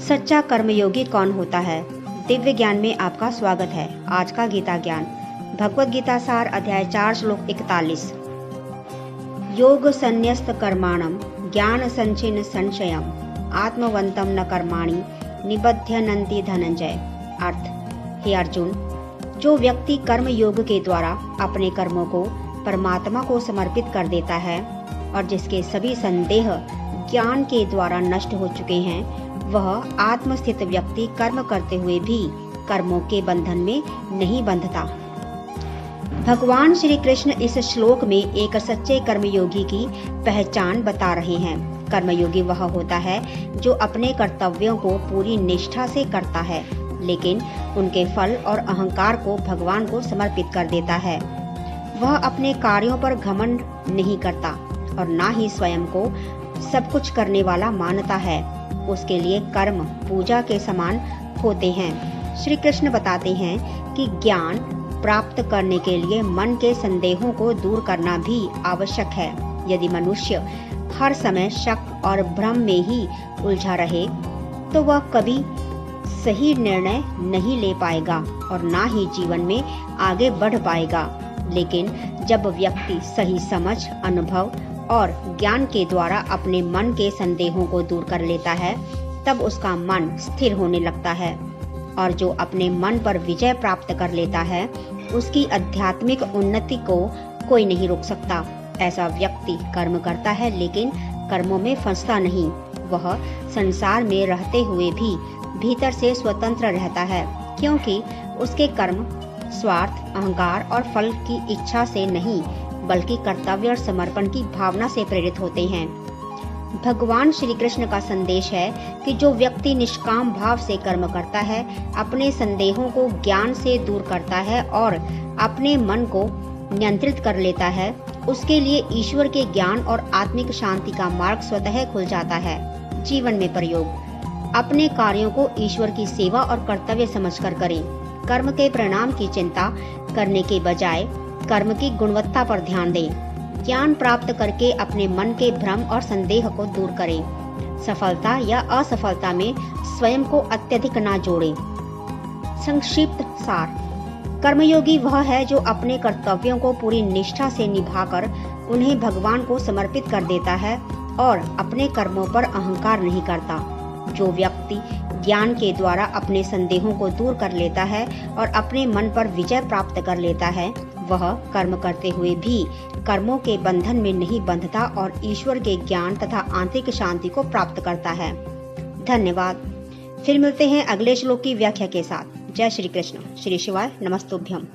सच्चा कर्मयोगी कौन होता है? दिव्य ज्ञान में आपका स्वागत है। आज का गीता ज्ञान भगवद गीता सार अध्याय 4 श्लोक 41। योग संन्यस्त कर्माणम ज्ञान संचिन संशयम आत्मवंतम न कर्माणि निबध्यनन्ति धनंजय। अर्थ, हे अर्जुन, जो व्यक्ति कर्म योग के द्वारा अपने कर्मों को परमात्मा को समर्पित कर देता है और जिसके सभी संदेह ज्ञान के द्वारा नष्ट हो चुके हैं, वह आत्मस्थित व्यक्ति कर्म करते हुए भी कर्मों के बंधन में नहीं बंधता। भगवान श्री कृष्ण इस श्लोक में एक सच्चे कर्मयोगी की पहचान बता रहे हैं। कर्मयोगी वह होता है जो अपने कर्तव्यों को पूरी निष्ठा से करता है, लेकिन उनके फल और अहंकार को भगवान को समर्पित कर देता है। वह अपने कार्यों पर घमंड नहीं करता और ना ही स्वयं को सब कुछ करने वाला मानता है। उसके लिए कर्म पूजा के समान होते हैं। श्री कृष्ण बताते हैं कि ज्ञान प्राप्त करने के लिए मन के संदेहों को दूर करना भी आवश्यक है। यदि मनुष्य हर समय शक और भ्रम में ही उलझा रहे तो वह कभी सही निर्णय नहीं ले पाएगा और ना ही जीवन में आगे बढ़ पाएगा। लेकिन जब व्यक्ति सही समझ, अनुभव और ज्ञान के द्वारा अपने मन के संदेहों को दूर कर लेता है, तब उसका मन स्थिर होने लगता है और जो अपने मन पर विजय प्राप्त कर लेता है, उसकी आध्यात्मिक उन्नति को कोई नहीं रोक सकता। ऐसा व्यक्ति कर्म करता है लेकिन कर्मों में फंसता नहीं। वह संसार में रहते हुए भी भीतर से स्वतंत्र रहता है, क्योंकि उसके कर्म स्वार्थ, अहंकार और फल की इच्छा से नहीं, बल्कि कर्तव्य और समर्पण की भावना से प्रेरित होते हैं। भगवान श्री कृष्ण का संदेश है कि जो व्यक्ति निष्काम भाव से कर्म करता है, अपने संदेहों को ज्ञान से दूर करता है और अपने मन को नियंत्रित कर लेता है, उसके लिए ईश्वर के ज्ञान और आत्मिक शांति का मार्ग स्वतः खुल जाता है। जीवन में प्रयोग: अपने कार्यों को ईश्वर की सेवा और कर्तव्य समझकर करें। कर्म के परिणाम की चिंता करने के बजाय कर्म की गुणवत्ता पर ध्यान दें। ज्ञान प्राप्त करके अपने मन के भ्रम और संदेह को दूर करें। सफलता या असफलता में स्वयं को अत्यधिक ना जोड़ें। संक्षिप्त सार: कर्मयोगी वह है जो अपने कर्तव्यों को पूरी निष्ठा से निभाकर उन्हें भगवान को समर्पित कर देता है और अपने कर्मों पर अहंकार नहीं करता। जो व्यक्ति ज्ञान के द्वारा अपने संदेहों को दूर कर लेता है और अपने मन पर विजय प्राप्त कर लेता है, वह कर्म करते हुए भी कर्मों के बंधन में नहीं बंधता और ईश्वर के ज्ञान तथा आंतरिक शांति को प्राप्त करता है। धन्यवाद। फिर मिलते हैं अगले श्लोक की व्याख्या के साथ। जय श्री कृष्ण। श्री शिवाय नमस्तुभ्यम।